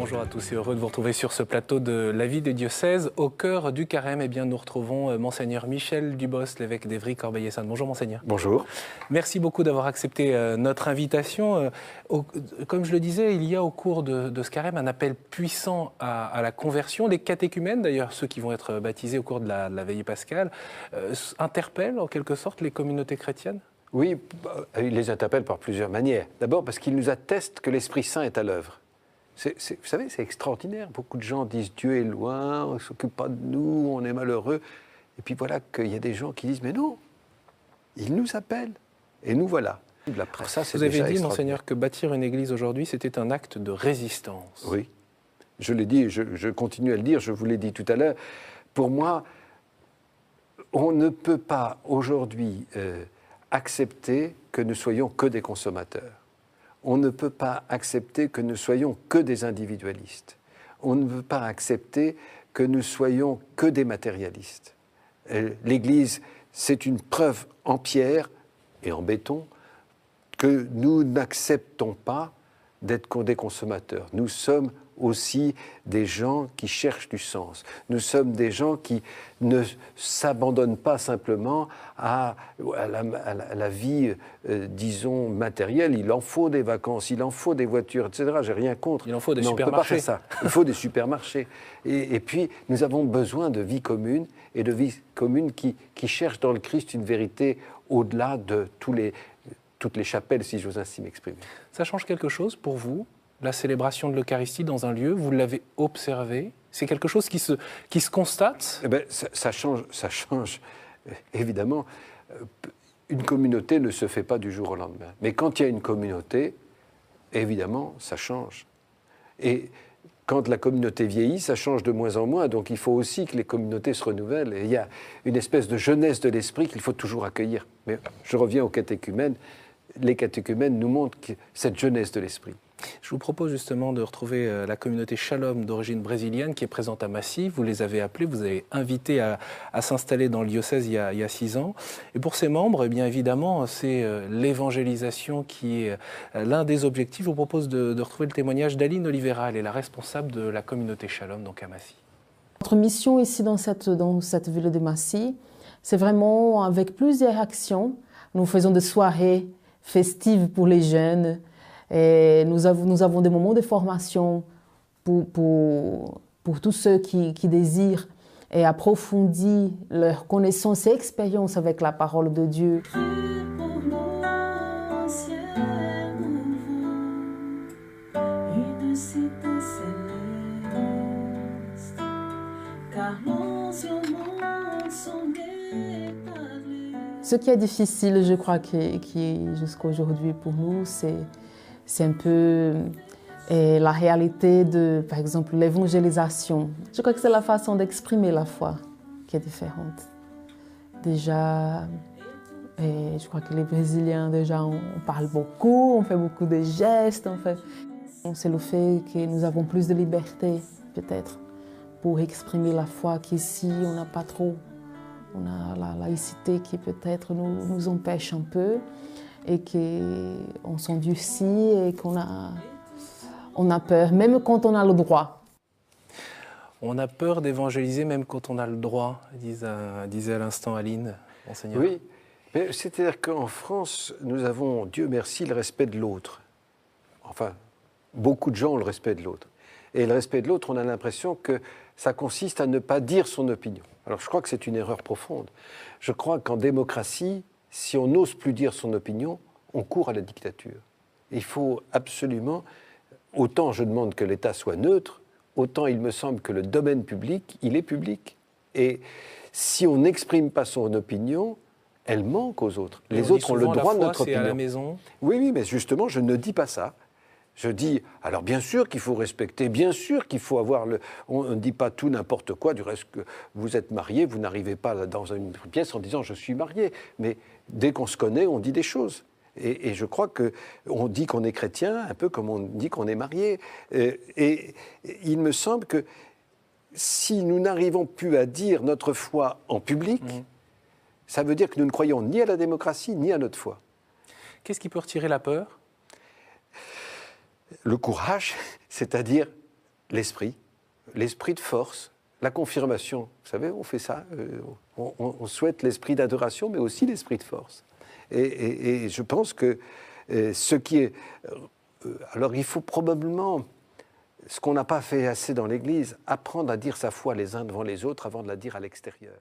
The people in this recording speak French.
Bonjour à tous et heureux de vous retrouver sur ce plateau de la vie des diocèses. Au cœur du carême, eh bien, nous retrouvons Monseigneur Michel Dubos, l'évêque d'Évry, Corbeil-Essonnes. Bonjour Monseigneur. Bonjour. Merci beaucoup d'avoir accepté notre invitation. Comme je le disais, il y a au cours de ce carême un appel puissant à la conversion. Les catéchumènes, d'ailleurs ceux qui vont être baptisés au cours de la veillée pascale, interpellent en quelque sorte les communautés chrétiennes. Oui, il les interpelle par plusieurs manières. D'abord parce qu'il nous atteste que l'Esprit Saint est à l'œuvre. Vous savez, c'est extraordinaire. Beaucoup de gens disent Dieu est loin, on ne s'occupe pas de nous, on est malheureux. Et puis voilà qu'il y a des gens qui disent mais non, il nous appelle. Et nous voilà. Ça, vous avez dit, Monseigneur, que bâtir une église aujourd'hui, c'était un acte de résistance. Oui, je l'ai dit, je continue à le dire, je vous l'ai dit tout à l'heure. Pour moi, on ne peut pas aujourd'hui accepter que nous soyons que des consommateurs. On ne peut pas accepter que nous soyons que des individualistes. On ne peut pas accepter que nous soyons que des matérialistes. L'Église, c'est une preuve en pierre et en béton que nous n'acceptons pas d'être des consommateurs. Nous sommes aussi des gens qui cherchent du sens. Nous sommes des gens qui ne s'abandonnent pas simplement à la vie, disons, matérielle. Il en faut des vacances, il en faut des voitures, etc. J'ai rien contre. Il en faut des supermarchés. On ne peut pas faire ça. Il faut des supermarchés. Et puis, nous avons besoin de vie commune, et de vie commune qui cherche dans le Christ une vérité au-delà de toutes les chapelles, si j'ose ainsi m'exprimer. Ça change quelque chose pour vous, la célébration de l'Eucharistie dans un lieu? Vous l'avez observé? C'est quelque chose qui se constate? Eh bien, ça change, évidemment. Une communauté ne se fait pas du jour au lendemain. Mais quand il y a une communauté, évidemment, ça change. Et quand la communauté vieillit, ça change de moins en moins. Donc il faut aussi que les communautés se renouvellent. Et il y a une espèce de jeunesse de l'esprit qu'il faut toujours accueillir. Mais je reviens aux catéchumènes. Les catéchumènes nous montrent cette jeunesse de l'esprit. Je vous propose justement de retrouver la communauté Shalom d'origine brésilienne qui est présente à Massy. Vous les avez appelés, vous avez invité à s'installer dans le diocèse il y a 6 ans. Et pour ces membres, eh bien évidemment, c'est l'évangélisation qui est l'un des objectifs. Je vous propose de retrouver le témoignage d'Aline Oliveira. Elle est la responsable de la communauté Shalom, donc à Massy. Notre mission ici dans cette ville de Massy, c'est vraiment avec plusieurs actions. Nous faisons des soirées festives pour les jeunes. Et nous avons des moments de formation pour tous ceux qui désirent et approfondir leur connaissance et expérience avec la parole de Dieu. Ce qui est difficile, je crois, qui jusqu'à aujourd'hui pour nous, c'est un peu la réalité de, par exemple, l'évangélisation. Je crois que c'est la façon d'exprimer la foi qui est différente. Déjà, je crois que les Brésiliens, déjà, on parle beaucoup, on fait beaucoup de gestes. C'est le fait que nous avons plus de liberté, peut-être, pour exprimer la foi qu'ici, on n'a pas trop. On a la laïcité qui peut-être nous empêche un peu et qu'on s'endurcit et qu'on a peur, même quand on a le droit. On a peur d'évangéliser même quand on a le droit, disait à l'instant Aline, Monseigneur. Oui, mais c'est-à-dire qu'en France, nous avons, Dieu merci, le respect de l'autre. Enfin, beaucoup de gens ont le respect de l'autre. Et le respect de l'autre, on a l'impression que ça consiste à ne pas dire son opinion. Alors je crois que c'est une erreur profonde. Je crois qu'en démocratie, si on n'ose plus dire son opinion, on court à la dictature. Il faut absolument, autant je demande que l'État soit neutre, autant il me semble que le domaine public, il est public. Et si on n'exprime pas son opinion, elle manque aux autres. Les autres ont le droit de notre opinion. C'est à la maison. Oui, mais justement, je ne dis pas ça. Je dis, alors bien sûr qu'il faut respecter, bien sûr qu'il faut avoir on ne dit pas tout n'importe quoi, du reste que vous êtes marié, vous n'arrivez pas dans une pièce en disant je suis marié. Mais dès qu'on se connaît, on dit des choses. Et je crois qu'on dit qu'on est chrétien, un peu comme on dit qu'on est marié. Et il me semble que si nous n'arrivons plus à dire notre foi en public, ça veut dire que nous ne croyons ni à la démocratie, ni à notre foi. Qu'est-ce qui peut retirer la peur ? Le courage, c'est-à-dire l'esprit de force, la confirmation. Vous savez, on fait ça, on souhaite l'esprit d'adoration, mais aussi l'esprit de force. Et je pense que ce qui est... alors il faut probablement, ce qu'on n'a pas fait assez dans l'Église, apprendre à dire sa foi les uns devant les autres avant de la dire à l'extérieur.